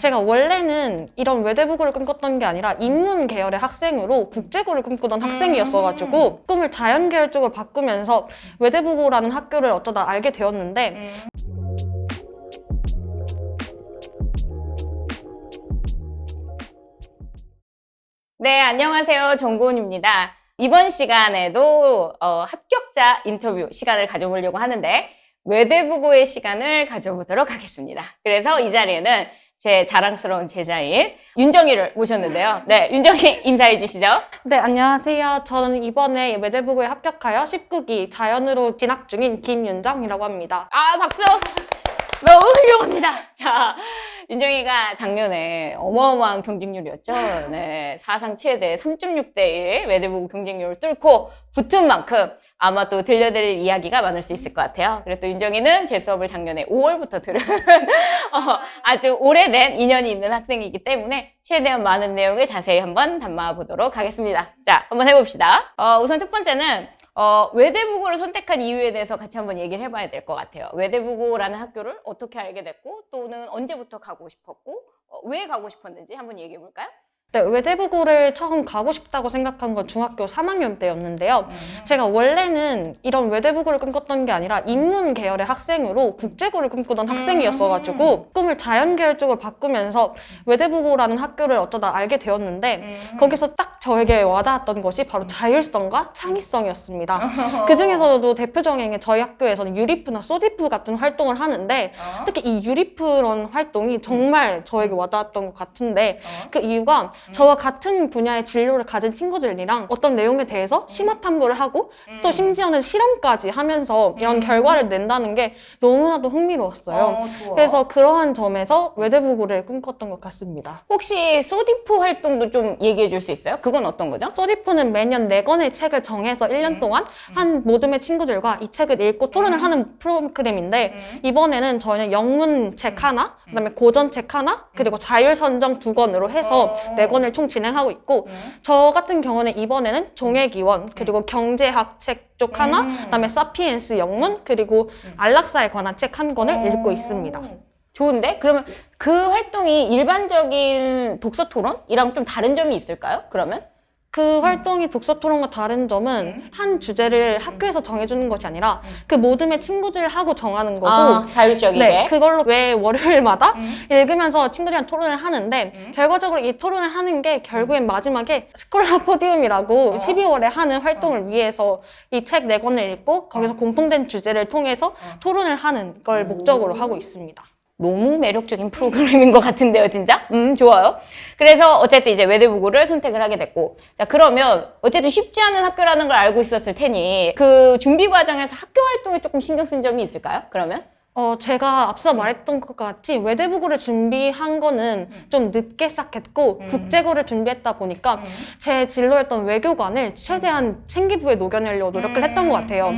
제가 원래는 이런 외대부고를 꿈꿨던 게 아니라 인문 계열의 학생으로 국제고를 꿈꾸던 학생이었어가지고 꿈을 자연 계열 쪽으로 바꾸면서 외대부고라는 학교를 어쩌다 알게 되었는데 네, 안녕하세요. 정고은입니다. 이번 시간에도 합격자 인터뷰 시간을 가져보려고 하는데 외대부고의 시간을 가져보도록 하겠습니다. 그래서 이 자리에는 제 자랑스러운 제자인 윤정이를 모셨는데요. 네, 윤정이 인사해 주시죠. 네, 안녕하세요. 저는 이번에 외대부고에 합격하여 19기 자연으로 진학 중인 김윤정이라고 합니다. 아, 박수! 너무 훌륭합니다. 자, 윤정이가 작년에 어마어마한 경쟁률이었죠. 네, 사상 최대 3.6대1 외대부고 경쟁률을 뚫고 붙은 만큼 아마 또 들려드릴 이야기가 많을 수 있을 것 같아요. 그리고 또 윤정이는 제 수업을 작년에 5월부터 들은 아주 오래된 인연이 있는 학생이기 때문에 최대한 많은 내용을 자세히 한번 담아보도록 하겠습니다. 자, 한번 해봅시다. 우선 첫 번째는 외대부고를 선택한 이유에 대해서 같이 한번 얘기를 해봐야 될 것 같아요. 외대부고라는 학교를 어떻게 알게 됐고 또는 언제부터 가고 싶었고 왜 가고 싶었는지 한번 얘기해 볼까요? 네, 외대부고를 처음 가고 싶다고 생각한 건 중학교 3학년 때였는데요. 제가 원래는 이런 외대부고를 꿈꿨던 게 아니라 인문 계열의 학생으로 국제고를 꿈꾸던 학생이었어가지고 꿈을 자연 계열 쪽으로 바꾸면서 외대부고라는 학교를 어쩌다 알게 되었는데 거기서 딱 저에게 와닿았던 것이 바로 자율성과 창의성이었습니다. 그 중에서도 대표적인 게 저희 학교에서는 유리프나 소디프 같은 활동을 하는데 특히 이 유리프런 활동이 정말 저에게 와닿았던 것 같은데 그 이유가 저와 같은 분야의 진로를 가진 친구들이랑 어떤 내용에 대해서 심화 탐구를 하고 또 심지어는 실험까지 하면서 이런 결과를 낸다는 게 너무나도 흥미로웠어요. 좋아. 그래서 그러한 점에서 외대부고를 꿈꿨던 것 같습니다. 혹시 소디프 활동도 좀 얘기해 줄 수 있어요? 그건 어떤 거죠? 소디프는 매년 4권의 책을 정해서 1년 동안 한 모듬의 친구들과 이 책을 읽고 토론을 하는 프로그램인데 이번에는 저희는 영문 책 하나, 그다음에 고전 책 하나, 그리고 자율선정 2권으로 해서 4권을 총 진행하고 있고 저 같은 경우는 이번에는 종회기원, 그리고 경제학 책 쪽 하나, 그다음에 사피엔스 영문, 그리고 안락사에 관한 책 한 권을 읽고 있습니다. 좋은데? 그러면 그 활동이 일반적인 독서 토론이랑 좀 다른 점이 있을까요? 그러면? 그 활동이 독서 토론과 다른 점은 한 주제를 학교에서 정해주는 것이 아니라 그 모듬의 친구들하고 정하는 거고 자율적이게? 네, 그걸로 매 월요일마다 읽으면서 친구들이랑 토론을 하는데 결과적으로 이 토론을 하는 게 결국엔 마지막에 스콜라 포디움이라고 12월에 하는 활동을 위해서 이 책 4권을 읽고 거기서 공통된 주제를 통해서 토론을 하는 걸 목적으로 하고 있습니다. 너무 매력적인 프로그램인 것 같은데요, 진짜? 좋아요. 그래서 어쨌든 이제 외대부고를 선택을 하게 됐고. 자, 그러면 어쨌든 쉽지 않은 학교라는 걸 알고 있었을 테니 그 준비 과정에서 학교 활동에 조금 신경 쓴 점이 있을까요? 그러면? 제가 앞서 말했던 것 같이 외대부고를 준비한 거는 좀 늦게 시작했고 국제고를 준비했다 보니까 제 진로였던 외교관을 최대한 생기부에 녹여내려고 노력을 했던 것 같아요.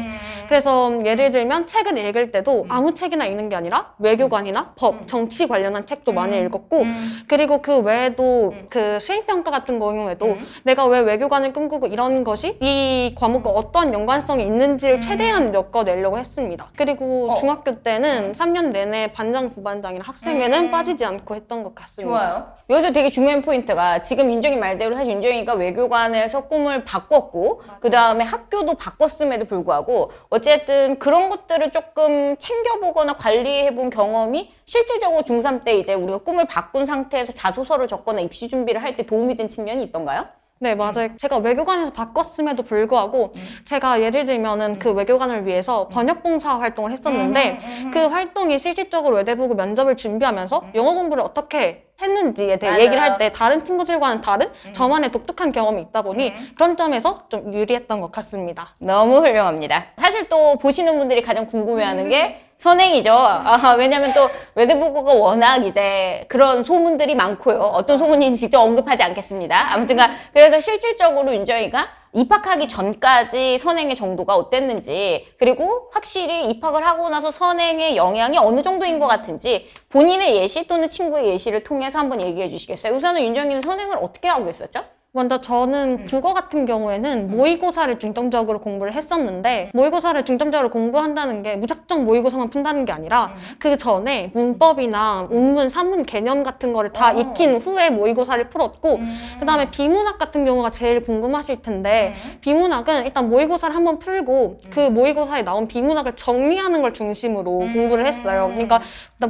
그래서 예를 들면 책을 읽을 때도 아무 책이나 읽는 게 아니라 외교관이나 법, 정치 관련한 책도 많이 읽었고 그리고 그 외에도 그 수행평가 같은 경우에도 내가 왜 외교관을 꿈꾸고 이런 것이 이 과목과 어떤 연관성이 있는지를 최대한 엮어내려고 했습니다. 그리고 중학교 때는 3년 내내 반장, 부반장이나 학생회는 빠지지 않고 했던 것 같습니다. 좋아요. 여기서 되게 중요한 포인트가 지금 윤정이 말대로 사실 윤정이가 외교관에서 꿈을 바꿨고 그 다음에 학교도 바꿨음에도 불구하고 어쨌든 그런 것들을 조금 챙겨보거나 관리해본 경험이 실질적으로 중3 때 이제 우리가 꿈을 바꾼 상태에서 자소서를 적거나 입시 준비를 할 때 도움이 된 측면이 있던가요? 네, 맞아요. 제가 외교관에서 바꿨음에도 불구하고 제가 예를 들면은 그 외교관을 위해서 번역봉사 활동을 했었는데 그 활동이 실질적으로 외대부고 면접을 준비하면서 영어 공부를 어떻게 했는지에 대해 맞아요. 얘기를 할 때 다른 친구들과는 다른 저만의 독특한 경험이 있다 보니 그런 점에서 좀 유리했던 것 같습니다. 너무 훌륭합니다. 사실 또 보시는 분들이 가장 궁금해하는 게 선행이죠. 왜냐면 또 외대부고가 워낙 이제 그런 소문들이 많고요. 어떤 소문인지 직접 언급하지 않겠습니다. 아무튼간 그래서 실질적으로 윤정이가 입학하기 전까지 선행의 정도가 어땠는지 그리고 확실히 입학을 하고 나서 선행의 영향이 어느 정도인 것 같은지 본인의 예시 또는 친구의 예시를 통해서 한번 얘기해 주시겠어요? 우선은 윤정이는 선행을 어떻게 하고 있었죠? 먼저 저는 국어 같은 경우에는 모의고사를 중점적으로 공부를 했었는데 모의고사를 중점적으로 공부한다는 게 무작정 모의고사만 푼다는 게 아니라 그 전에 문법이나 운문, 산문 개념 같은 거를 다 익힌 후에 모의고사를 풀었고 그다음에 비문학 같은 경우가 제일 궁금하실 텐데 비문학은 일단 모의고사를 한번 풀고 그 모의고사에 나온 비문학을 정리하는 걸 중심으로 공부를 했어요. 그러니까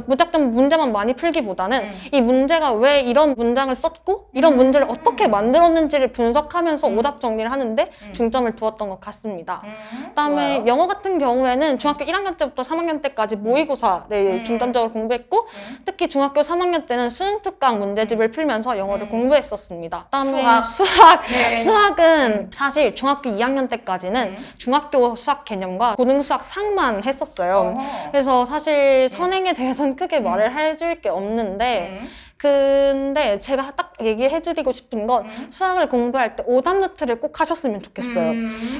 무작정 문제만 많이 풀기보다는 이 문제가 왜 이런 문장을 썼고 이런 문제를 어떻게 만들었는지를 분석하면서 오답 정리를 하는데 중점을 두었던 것 같습니다. 그다음에 좋아요. 영어 같은 경우에는 중학교 1학년 때부터 3학년 때까지 모의고사를 중점적으로 공부했고 특히 중학교 3학년 때는 수능 특강 문제집을 풀면서 영어를 공부했었습니다. 그다음에 네. 수학은 사실 중학교 2학년 때까지는 중학교 수학 개념과 고등 수학 상만 했었어요. 그래서 사실 선행에 대해서는 크게 말을 해줄 게 없는데 근데 제가 딱 얘기해드리고 싶은 건 수학을 공부할 때 오답 노트를 꼭 하셨으면 좋겠어요.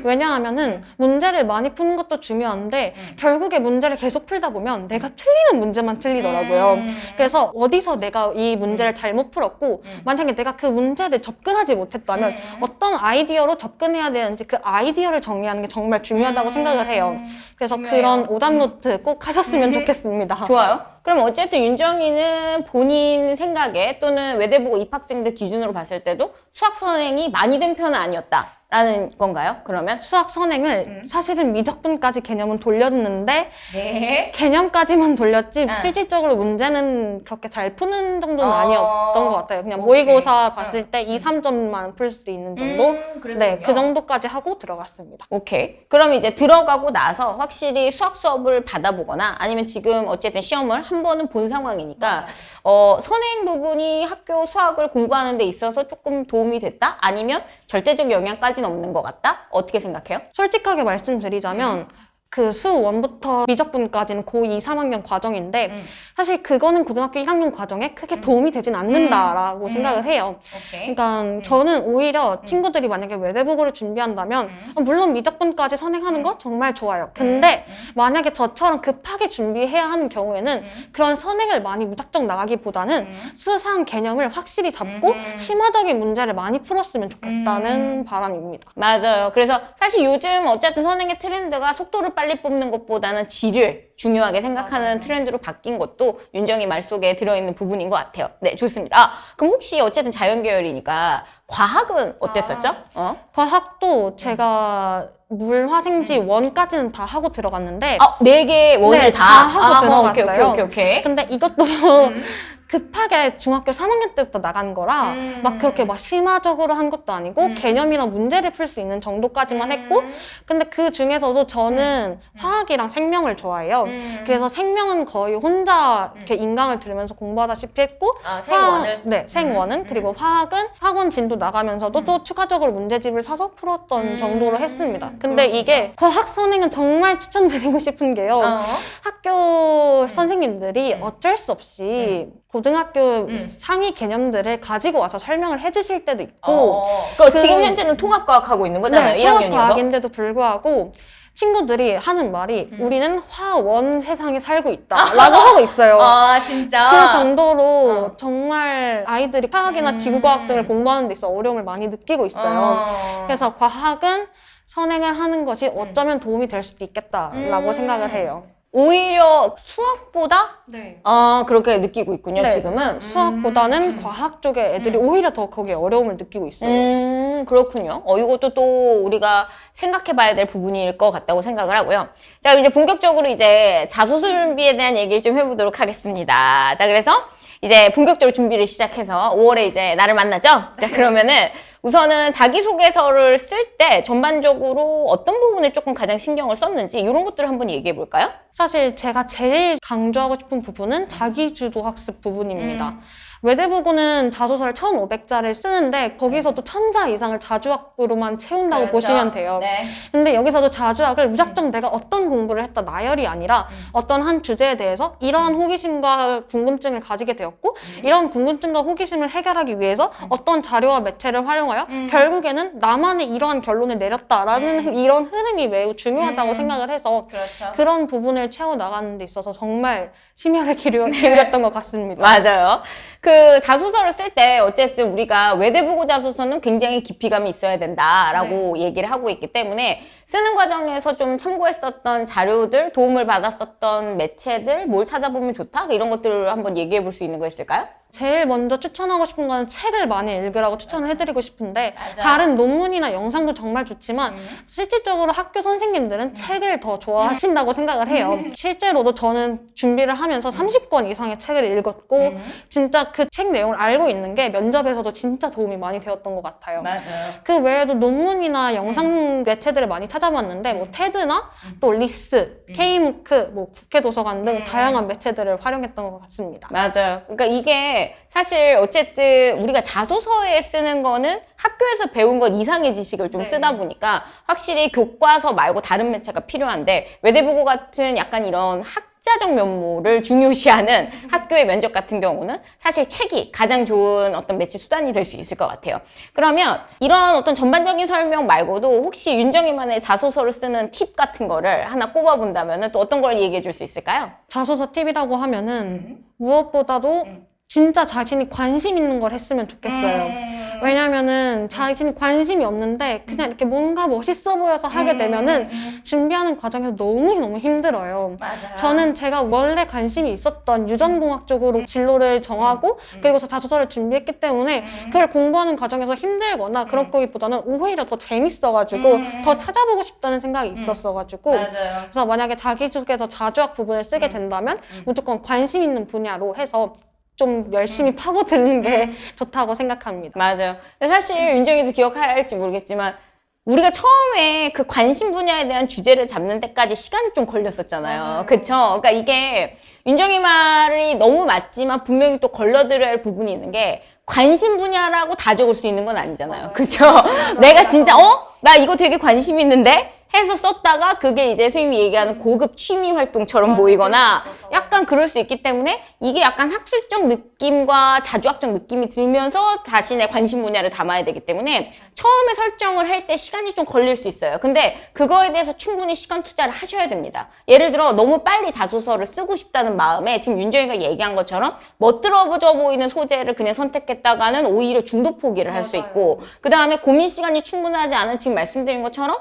왜냐하면은 문제를 많이 푸는 것도 중요한데 결국에 문제를 계속 풀다 보면 내가 틀리는 문제만 틀리더라고요. 그래서 어디서 내가 이 문제를 잘못 풀었고 만약에 내가 그 문제를 접근하지 못했다면 어떤 아이디어로 접근해야 되는지 그 아이디어를 정리하는 게 정말 중요하다고 생각을 해요. 그래서 그런 오답 노트 꼭 하셨으면 좋겠습니다. 좋아요. 그럼 어쨌든 윤정이는 본인 생각에 또는 외대부고 입학생들 기준으로 봤을 때도 수학 선행이 많이 된 편은 아니었다라는 건가요? 그러면? 수학 선행을 사실은 미적분까지 개념은 돌렸는데 네. 개념까지만 돌렸지 실질적으로 문제는 그렇게 잘 푸는 정도는 아니었던 것 같아요. 그냥 오케이. 모의고사 봤을 때 2, 3점만 풀 수 있는 정도? 네, 그 정도까지 하고 들어갔습니다. 오케이. 그럼 이제 들어가고 나서 확실히 수학 수업을 받아보거나 아니면 지금 어쨌든 시험을 한 번은 본 상황이니까 선행 부분이 학교 수학을 공부하는 데 있어서 조금 도움이 됐다? 아니면 절대적 영향까지는 없는 것 같다? 어떻게 생각해요? 솔직하게 말씀드리자면 그 수1부터 미적분까지는 고2, 3학년 과정인데 사실 그거는 고등학교 1학년 과정에 크게 도움이 되진 않는다라고 생각을 해요. 오케이. 그러니까 저는 오히려 친구들이 만약에 외대부고를 준비한다면 물론 미적분까지 선행하는 거 정말 좋아요. 근데 만약에 저처럼 급하게 준비해야 하는 경우에는 그런 선행을 많이 무작정 나가기보다는 수상 개념을 확실히 잡고 심화적인 문제를 많이 풀었으면 좋겠다는 바람입니다. 맞아요. 그래서 사실 요즘 어쨌든 선행의 트렌드가 속도를 빨리 뽑는 것보다는 질을 중요하게 생각하는 트렌드로 바뀐 것도 윤정이 말 속에 들어있는 부분인 것 같아요. 네, 좋습니다. 그럼 혹시 어쨌든 자연계열이니까 과학은 어땠었죠? 과학도 제가 물화생지 원까지는 다 하고 들어갔는데 4개 원을 네, 다 하고 들어갔어요. 오케이. 근데 이것도 급하게 중학교 3학년 때부터 나간 거라 막 그렇게 막 심화적으로 한 것도 아니고 개념이랑 문제를 풀 수 있는 정도까지만 했고 근데 그 중에서도 저는 화학이랑 생명을 좋아해요. 그래서 생명은 거의 혼자 이렇게 인강을 들으면서 공부하다시피 했고 네, 생원은 그리고 화학은 학원 진도 나가면서도 또 추가적으로 문제집을 사서 풀었던 정도로 했습니다. 근데 이게 과학 선행은 정말 추천드리고 싶은 게요. 학교 선생님들이 어쩔 수 없이 고등학교 상위 개념들을 가지고 와서 설명을 해주실 때도 있고 지금 현재는 통합과학 하고 있는 거잖아요. 네, 1학년이어서. 통합과학인데도 불구하고 친구들이 하는 말이 우리는 화원 세상에 살고 있다 라고 하고 있어요. 진짜? 그 정도로 정말 아이들이 화학이나 지구과학 등을 공부하는 데 있어 어려움을 많이 느끼고 있어요. 그래서 과학은 선행을 하는 것이 어쩌면 도움이 될 수도 있겠다라고 생각을 해요. 오히려 수학보다 네. 그렇게 느끼고 있군요, 네. 지금은. 수학보다는 과학 쪽의 애들이 오히려 더 거기에 어려움을 느끼고 있어요. 그렇군요. 이것도 또 우리가 생각해 봐야 될 부분일 것 같다고 생각을 하고요. 자, 이제 본격적으로 이제 자소서 준비에 대한 얘기를 좀 해보도록 하겠습니다. 자, 그래서 이제 본격적으로 준비를 시작해서 5월에 이제 나를 만나죠? 자, 그러면은 우선은 자기소개서를 쓸 때 전반적으로 어떤 부분에 조금 가장 신경을 썼는지 이런 것들을 한번 얘기해 볼까요? 사실 제가 제일 강조하고 싶은 부분은 자기주도 학습 부분입니다. 외대부고는 자소서를 1,500자를 쓰는데 거기서도 1,000자 이상을 자주학으로만 채운다고 보시면 돼요. 네. 근데 여기서도 자주학을 무작정 내가 어떤 공부를 했다 나열이 아니라 어떤 한 주제에 대해서 이러한 호기심과 궁금증을 가지게 되었고 이런 궁금증과 호기심을 해결하기 위해서 어떤 자료와 매체를 활용하여 결국에는 나만의 이러한 결론을 내렸다라는 이런 흐름이 매우 중요하다고 생각을 해서 그렇죠. 그런 부분을 인원을 채워나가는 데 있어서 정말 심혈을 기울였던 것 같습니다. 맞아요. 그 자소서를 쓸 때 어쨌든 우리가 외대부고 자소서는 굉장히 깊이감이 있어야 된다라고 얘기를 하고 있기 때문에 쓰는 과정에서 좀 참고했었던 자료들, 도움을 받았었던 매체들, 뭘 찾아보면 좋다? 이런 것들을 한번 얘기해 볼 수 있는 거 있을까요? 제일 먼저 추천하고 싶은 거는 책을 많이 읽으라고 추천을 해드리고 싶은데 맞아. 다른 논문이나 영상도 정말 좋지만 실질적으로 학교 선생님들은 책을 더 좋아하신다고 생각을 해요. 실제로도 저는 준비를 하면서 30권 이상의 책을 읽었고 진짜 그 책 내용을 알고 있는 게 면접에서도 진짜 도움이 많이 되었던 것 같아요. 맞아요. 그 외에도 논문이나 영상 매체들을 많이 찾아봤는데 뭐 테드나 또 리스, K무크, 뭐 국회도서관 등 다양한 매체들을 활용했던 것 같습니다. 맞아요. 그러니까 이게 사실 어쨌든 우리가 자소서에 쓰는 거는 학교에서 배운 것 이상의 지식을 좀 쓰다 보니까 확실히 교과서 말고 다른 매체가 필요한데 외대부고 같은 약간 이런 학자적 면모를 중요시하는 학교의 면접 같은 경우는 사실 책이 가장 좋은 어떤 매체 수단이 될 수 있을 것 같아요. 그러면 이런 어떤 전반적인 설명 말고도 혹시 윤정이만의 자소서를 쓰는 팁 같은 거를 하나 꼽아본다면 또 어떤 걸 얘기해 줄 수 있을까요? 자소서 팁이라고 하면은 무엇보다도 진짜 자신이 관심 있는 걸 했으면 좋겠어요. 왜냐면은 자신이 관심이 없는데 그냥 이렇게 뭔가 멋있어 보여서 하게 되면은 준비하는 과정에서 너무너무 힘들어요. 맞아요. 저는 제가 원래 관심이 있었던 유전공학 쪽으로 진로를 정하고 그리고서 자소서를 준비했기 때문에 그걸 공부하는 과정에서 힘들거나 그런 거기보다는 오히려 더 재밌어가지고 더 찾아보고 싶다는 생각이 있었어가지고 맞아요. 그래서 만약에 자기소개서 자주학 부분을 쓰게 된다면 무조건 관심 있는 분야로 해서 좀 열심히 파고드는 게 좋다고 생각합니다. 맞아요. 근데 사실 윤정이도 기억할지 모르겠지만 우리가 처음에 그 관심 분야에 대한 주제를 잡는 데까지 시간이 좀 걸렸었잖아요. 그쵸? 그러니까 이게 윤정이 말이 너무 맞지만 분명히 또 걸러들여야 할 부분이 있는 게 관심 분야라고 다 적을 수 있는 건 아니잖아요. 그쵸? 내가 진짜 나 이거 되게 관심 있는데? 해서 썼다가 그게 이제 선생님이 얘기하는 고급 취미 활동처럼 보이거나 약간 그럴 수 있기 때문에 이게 약간 학술적 느낌과 자주학적 느낌이 들면서 자신의 관심 분야를 담아야 되기 때문에 처음에 설정을 할 때 시간이 좀 걸릴 수 있어요. 근데 그거에 대해서 충분히 시간 투자를 하셔야 됩니다. 예를 들어 너무 빨리 자소서를 쓰고 싶다는 마음에 지금 윤정이가 얘기한 것처럼 멋들어져 보이는 소재를 그냥 선택했다가는 오히려 중도 포기를 할 수 있고 그 다음에 고민 시간이 충분하지 않은 지금 말씀드린 것처럼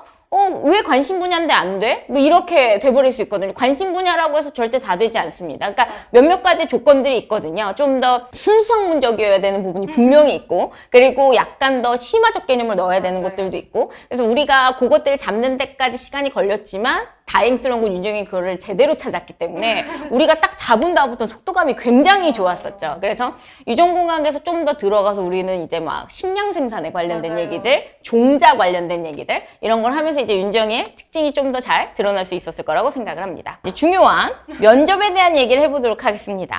왜 관심 분야인데 안 돼? 뭐 이렇게 돼버릴 수 있거든요. 관심 분야라고 해서 절대 다 되지 않습니다. 그러니까 몇몇 가지 조건들이 있거든요. 좀 더 순수학문적이어야 되는 부분이 분명히 있고 그리고 약간 더 심화적 개념을 넣어야 되는 것들도 있고 그래서 우리가 그것들을 잡는 데까지 시간이 걸렸지만 다행스러운 건 윤정이 그거를 제대로 찾았기 때문에 우리가 딱 잡은 다음부터 속도감이 굉장히 좋았었죠. 그래서 유전공학에서 좀 더 들어가서 우리는 이제 막 식량 생산에 관련된 얘기들, 종자 관련된 얘기들 이런 걸 하면서 이제 윤정이의 특징이 좀 더 잘 드러날 수 있었을 거라고 생각을 합니다. 이제 중요한 면접에 대한 얘기를 해보도록 하겠습니다.